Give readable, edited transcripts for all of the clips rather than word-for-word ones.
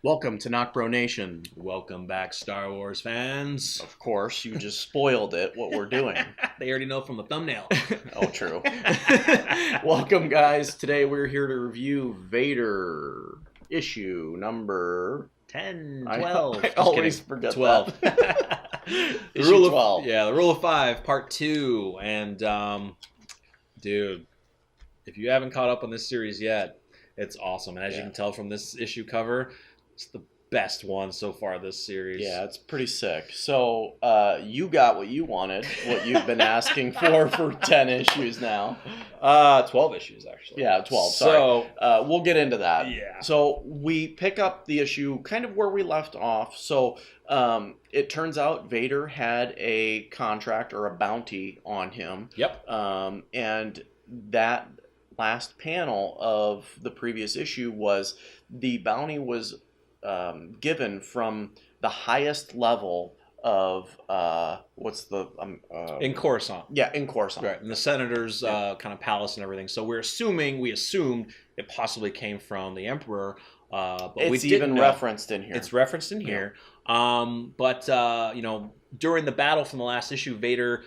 Welcome to NocBro Nation. Welcome back, Star Wars fans. Of course, you just spoiled it, what we're doing. They already know from the thumbnail. Oh, true. Welcome, guys. Today we're here to review Vader issue number 10, 12. I always forget 12. Issue 12. The Rule of 5, Part 2. And, dude, if you haven't caught up on this series yet, it's awesome. And as you can tell from this issue cover, it's the best one so far this series. Yeah, it's pretty sick. So you got what you wanted, what you've been asking for 10 issues now. 12 issues, actually. Yeah, 12, sorry. So we'll get into that. Yeah. So we pick up the issue kind of where we left off. So it turns out Vader had a contract or a bounty on him. Yep. And that last panel of the previous issue was the bounty was given from the highest level of in Coruscant. Yeah, in Coruscant. Right, in the senator's kind of palace and everything. So we assumed it possibly came from the Emperor. But it's even referenced in here. It's referenced in here. But during the battle from the last issue, Vader,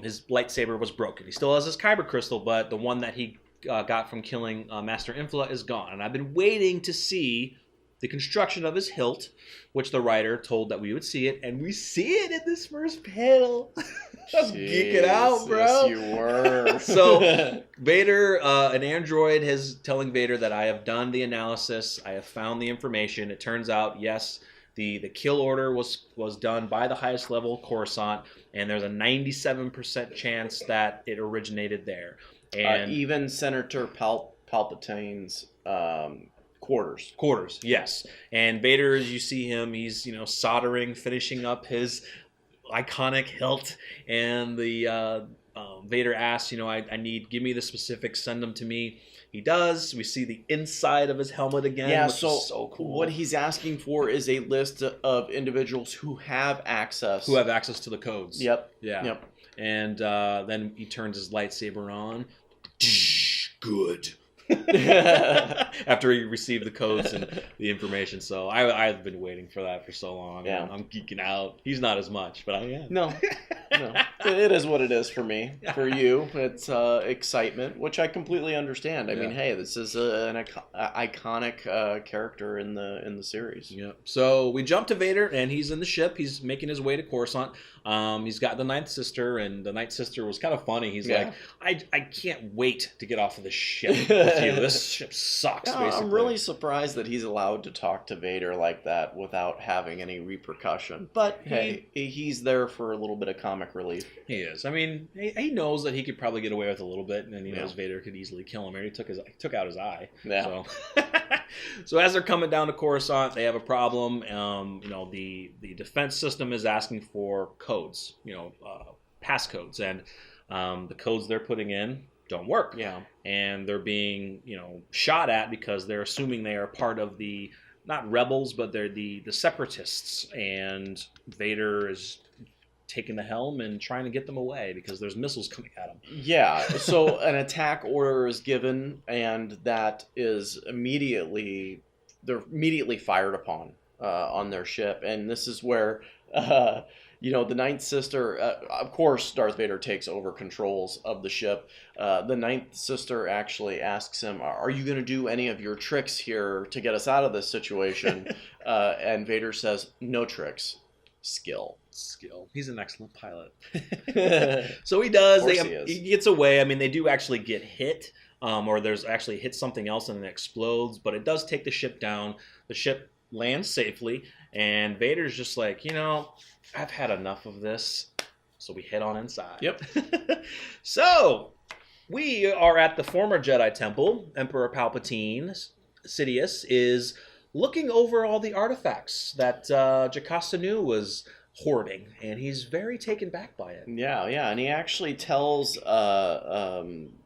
his lightsaber was broken. He still has his kyber crystal, but the one that he got from killing Master Infla is gone. And I've been waiting to see the construction of his hilt, which the writer told that we would see it, and we see it in this first panel. I'm geeking out, bro. Yes, you were. So Vader, an android, is telling Vader that I have done the analysis. I have found the information. It turns out, yes, the kill order was done by the highest level Coruscant, and there's a 97% chance that it originated there. And even Senator Palpatine's quarters, yes. And Vader, as you see him, he's soldering, finishing up his iconic hilt, and the Vader asks, I need, give me the specifics, send them to me. He does. We see the inside of his helmet again. Yeah, which is so cool. What he's asking for is a list of individuals who have access to the codes. Yep. Yeah. Yep. And then he turns his lightsaber on. Good. After he received the codes and the information. So I've been waiting for that for so long. Yeah. I'm geeking out. He's not as much, but I am. No. It is what it is for me. For you, it's excitement, which I completely understand. I mean, hey, this is an iconic character in the series. Yeah. So we jump to Vader, and he's in the ship. He's making his way to Coruscant. He's got the Ninth Sister, and the Ninth Sister was kind of funny. He's like, I can't wait to get off of this ship with you. This ship sucks, basically. I'm really surprised that he's allowed to talk to Vader like that without having any repercussion. But hey, he's there for a little bit of comic relief. He is. I mean, he knows that he could probably get away with a little bit, and then he knows Vader could easily kill him. And he took out his eye. Yeah. So as they're coming down to Coruscant, they have a problem. The defense system is asking for codes, passcodes, and the codes they're putting in don't work. Yeah. And they're being, shot at because they're assuming they are part of the, not rebels, but they're the separatists. And Vader is taking the helm and trying to get them away because there's missiles coming at them. Yeah, so an attack order is given, and that is immediately fired upon on their ship. And this is where the Ninth Sister, of course, Darth Vader takes over controls of the ship. The Ninth Sister actually asks him, "Are you going to do any of your tricks here to get us out of this situation?" And Vader says, "No tricks. Skill. He's an excellent pilot." So he does. He gets away. I mean, they do actually get hit, or there's actually hit something else and it explodes, but it does take the ship down. The ship lands safely, and Vader's just like, I've had enough of this. So we head on inside. Yep. So we are at the former Jedi Temple. Emperor Palpatine, Sidious, is looking over all the artifacts that Jocasta Nu was hoarding, and he's very taken back by it. Yeah, and he actually tells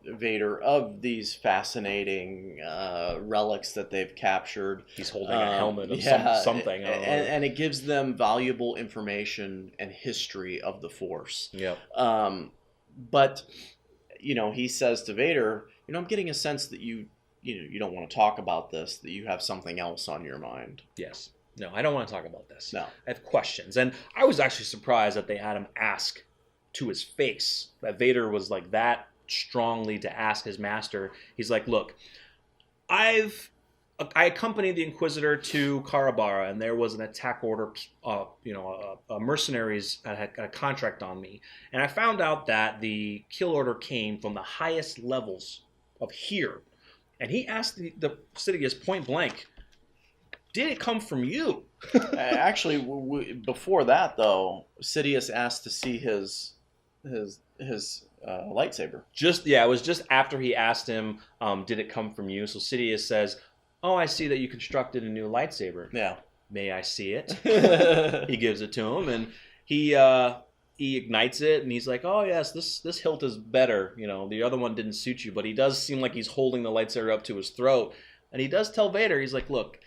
Vader of these fascinating relics that they've captured. He's holding a helmet of something. And it gives them valuable information and history of the Force. Yep. But, he says to Vader, I'm getting a sense that you you don't want to talk about this, that you have something else on your mind. Yes. No, I don't want to talk about this. No. I have questions. And I was actually surprised that they had him ask to his face, that Vader was like that strongly to ask his master. He's like, look, I accompanied the Inquisitor to Karabara, and there was an attack order, mercenaries had a contract on me. And I found out that the kill order came from the highest levels of here. And he asked the Sidious point blank, did it come from you? Actually, before that, though, Sidious asked to see his lightsaber. It was just after he asked him, did it come from you? So Sidious says, oh, I see that you constructed a new lightsaber. Yeah. May I see it? He gives it to him, and he ignites it, and he's like, oh, yes, this hilt is better. The other one didn't suit you, but he does seem like he's holding the lightsaber up to his throat. And he does tell Vader, he's like, look,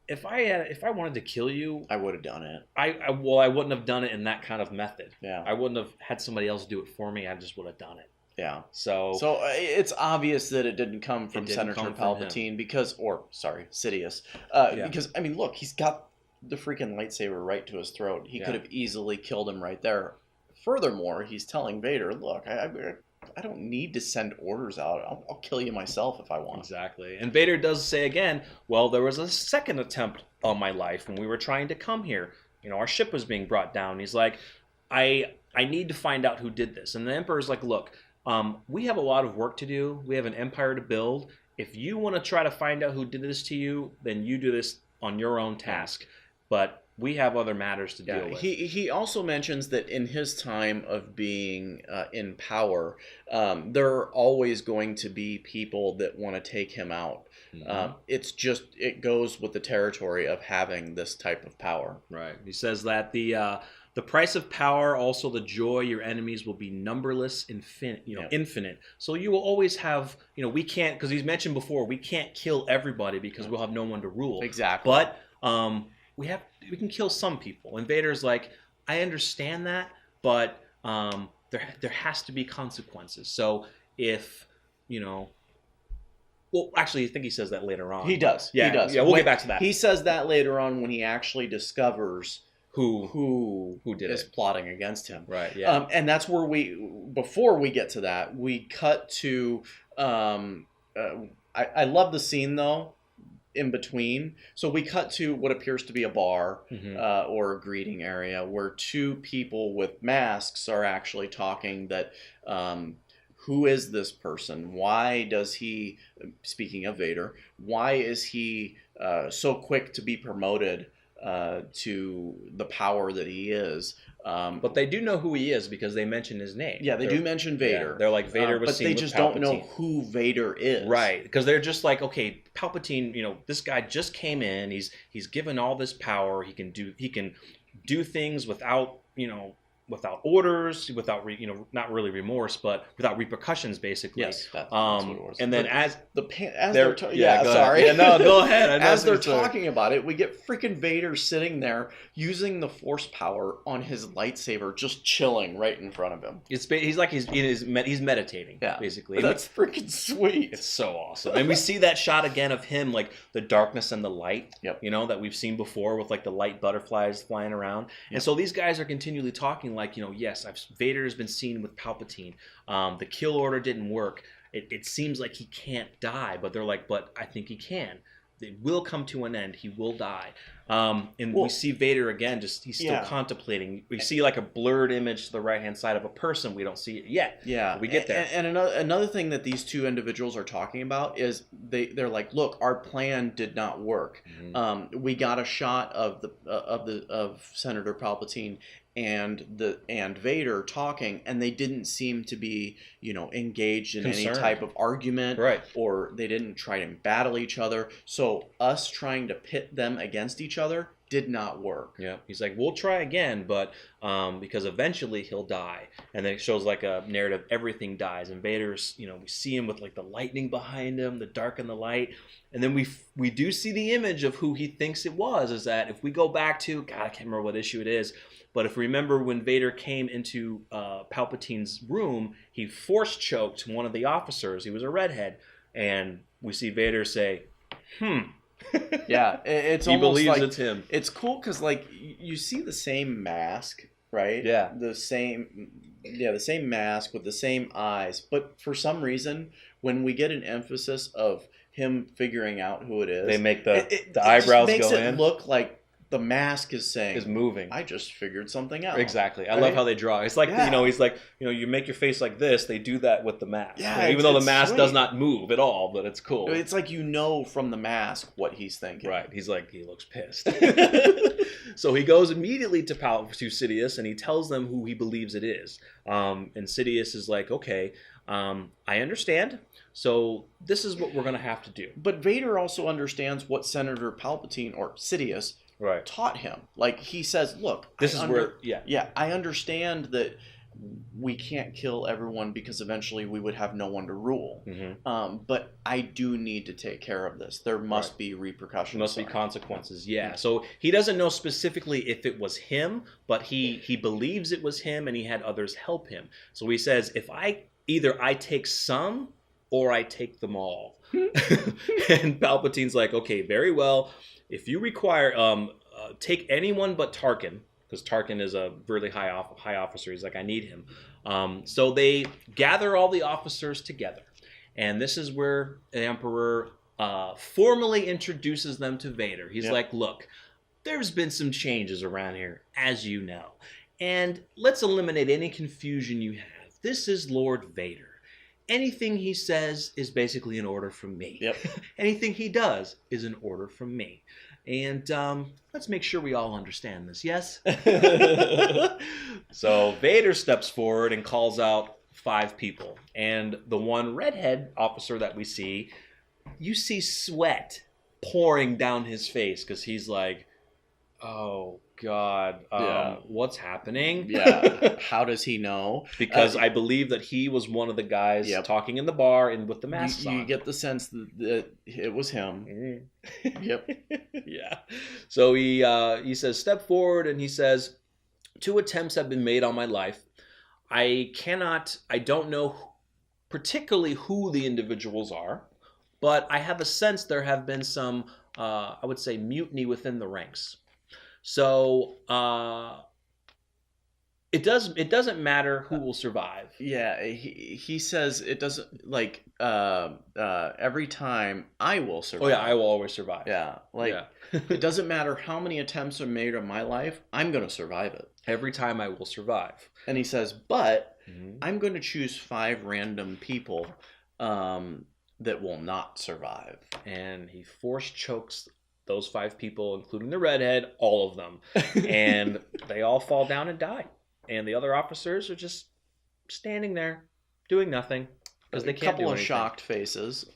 if I wanted to kill you, I would have done it. I wouldn't have done it in that kind of method. Yeah. I wouldn't have had somebody else do it for me. I just would have done it. Yeah. So it's obvious that it didn't come from Senator Palpatine Sidious. Because, I mean, look, he's got the freaking lightsaber right to his throat. He could have easily killed him right there. Furthermore, he's telling Vader, look, I don't need to send orders out. I'll kill you myself if I want. Exactly. And Vader does say again, well, there was a second attempt on my life when we were trying to come here. Our ship was being brought down. He's like, I need to find out who did this. And the Emperor's like, look, we have a lot of work to do. We have an empire to build. If you want to try to find out who did this to you, then you do this on your own task. But we have other matters to deal with. He also mentions that in his time of being in power, there are always going to be people that want to take him out. Mm-hmm. It goes with the territory of having this type of power. Right. He says that the price of power, also the joy, your enemies will be numberless, infinite. So you will always have, we can't, because he's mentioned before, we can't kill everybody because we'll have no one to rule. Exactly. But we can kill some people. And Vader's like, I understand that, but there has to be consequences. So if, well, actually, I think he says that later on. He does. Yeah, he does. Yeah, we'll get back to that. He says that later on when he actually discovers who did is plotting against him. Right. Yeah. And that's where before we get to that, we cut to. I love the scene though. In between, so we cut to what appears to be a bar or a greeting area where two people with masks are actually talking. That who is this person? Why does he? Speaking of Vader, why is he so quick to be promoted to the power that he is? But they do know who he is because they mention his name. Yeah, they do mention Vader. Yeah, they're like, Vader was seen with Palpatine. But they just don't know who Vader is. Right, because they're just like, okay, Palpatine, this guy just came in. He's given all this power. He can do things without, without orders, without not really remorse, but without repercussions, basically. Yes, that's what it was. And then they're go ahead. As they're talking about it, we get freaking Vader sitting there using the Force power on his lightsaber, just chilling right in front of him. He's like he's meditating, basically. But that's freaking sweet. It's so awesome, and we see that shot again of him, like the darkness and the light. Yep. That we've seen before with like the light butterflies flying around, and so these guys are continually talking. Like, yes, Vader has been seen with Palpatine. The kill order didn't work. It seems like he can't die, but they're like, but I think he can. It will come to an end. He will die. We see Vader again, he's still contemplating. We see like a blurred image to the right-hand side of a person. We don't see it yet. Yeah. We get there. And another thing that these two individuals are talking about is they're like, look, our plan did not work. Mm-hmm. We got a shot of Senator Palpatine and Vader talking, and they didn't seem to be, engaged in any type of argument, right? Or they didn't try to battle each other. So us trying to pit them against each other did not work. Yeah, he's like, we'll try again, but because eventually he'll die, and then it shows like a narrative, everything dies, and Vader's, we see him with like the lightning behind him, the dark and the light, and then we do see the image of who he thinks it was. Is that if we go back to, God, I can't remember what issue it is. But if you remember when Vader came into Palpatine's room, he force choked one of the officers. He was a redhead. and we see Vader say, Yeah, it's he almost believes like it's him. it's cool because like you see the same mask, right? Yeah. the same mask with the same eyes, but for some reason when we get an emphasis of him figuring out who it is, They make the it eyebrows just makes go it in. look like the mask is saying, Is moving. I just figured something out. Exactly. I right? love how they draw. It's like, Yeah. he's like, you make your face like this. They do that with the mask. Yeah, even though the it's mask sweet. does not move at all, but it's cool. It's like from the mask what he's thinking. Right. He's like, he looks pissed. So he goes immediately to Sidious and he tells them who he believes it is. And Sidious is like, okay, I understand. So this is what we're going to have to do. But Vader also understands what Senator Palpatine or Sidious taught him. Like he says, look, I understand that we can't kill everyone because eventually we would have no one to rule. But I do need to take care of this. There must be repercussions. There must be consequences. Yeah. So he doesn't know specifically if it was him, but he believes it was him and he had others help him. So he says, if either I take some or I take them all. And Palpatine's like, okay, very well. If you require, take anyone but Tarkin, because Tarkin is a really high officer. He's like, I need him. So they gather all the officers together. And this is where the Emperor formally introduces them to Vader. He's like, look, there's been some changes around here, as you know. And let's eliminate any confusion you have. This is Lord Vader. Anything he says is basically an order from me. Yep. Anything he does is an order from me. And let's make sure we all understand this, yes? So Vader steps forward and calls out 5 people. And the one redhead officer that we see, you see sweat pouring down his face because he's like, oh, God, what's happening? Yeah. How does he know? Because I believe that he was one of the guys talking in the bar and with the masks on. You get the sense that it was him. Yep. Yeah. So he says, step forward, and he says, 2 attempts have been made on my life. I don't know particularly who the individuals are, but I have a sense there have been some, I would say, mutiny within the ranks. So it doesn't matter who will survive. Yeah, he says it doesn't, like, every time I will survive. Oh yeah, I will always survive. Yeah, like it doesn't matter how many attempts are made on my life, I'm going to survive it. Every time I will survive. And he says, but I'm going to choose 5 random people that will not survive. And he force chokes those 5 people, including the redhead, all of them. And they all fall down and die. And the other officers are just standing there doing nothing because they can't do anything. Couple of shocked faces,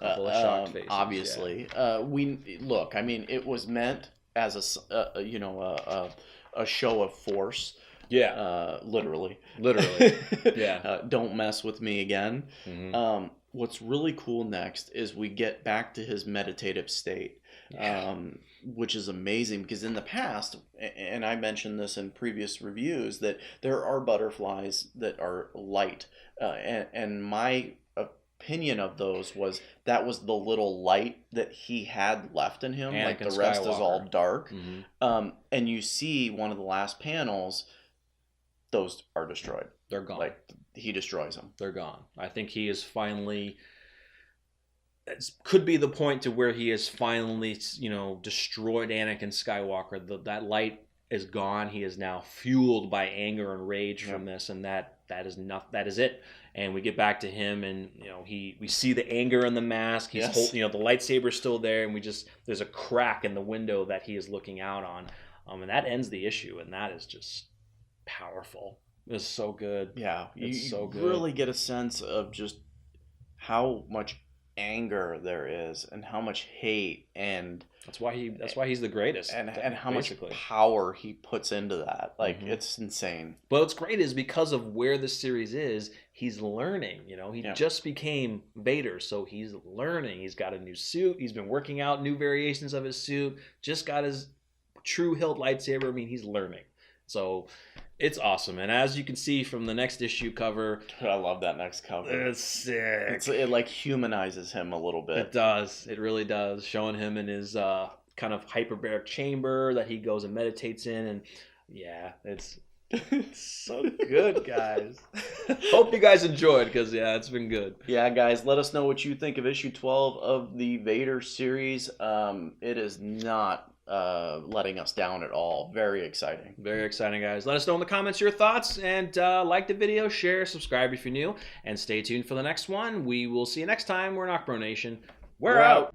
obviously. Yeah. I mean, it was meant as a show of force. Yeah. Literally. Yeah. Don't mess with me again. What's really cool next is we get back to his meditative state. Which is amazing because in the past, and I mentioned this in previous reviews, that there are butterflies that are light, and my opinion of those was that was the little light that he had left in him. Like the rest is all dark. And you see one of the last panels, those are destroyed. They're gone. Like he destroys them. They're gone. I think he is finally. It could be the point to where he has finally, destroyed Anakin Skywalker. That light is gone. He is now fueled by anger and rage from this, and that is it. And we get back to him, and we see the anger in the mask. He's the lightsaber's still there, and there's a crack in the window that he is looking out on, and that ends the issue, and that is just powerful. It's so good. Yeah, it's so good. You really get a sense of just how much anger there is and how much hate, and that's why he's the greatest, and how much power he puts into that. Like it's insane. But what's great is because of where the series is, he's learning. He just became Vader, so he's learning. He's got a new suit. He's been working out new variations of his suit. Just got his true hilt lightsaber. I mean, he's learning. So It's awesome, and as you can see from the next issue cover, I love that next cover. it's sick. It like humanizes him a little bit. It does. It really does. Showing him in his kind of hyperbaric chamber that he goes and meditates in, and yeah, it's so good, guys. Hope you guys enjoyed, because yeah, it's been good. Yeah, guys, let us know what you think of issue 12 of the Vader series. It is not letting us down at all. Very exciting. Very exciting, guys. Let us know in the comments your thoughts, and like the video, share, subscribe if you're new, and stay tuned for the next one. We will see you next time. We're NocBro Nation. We're out.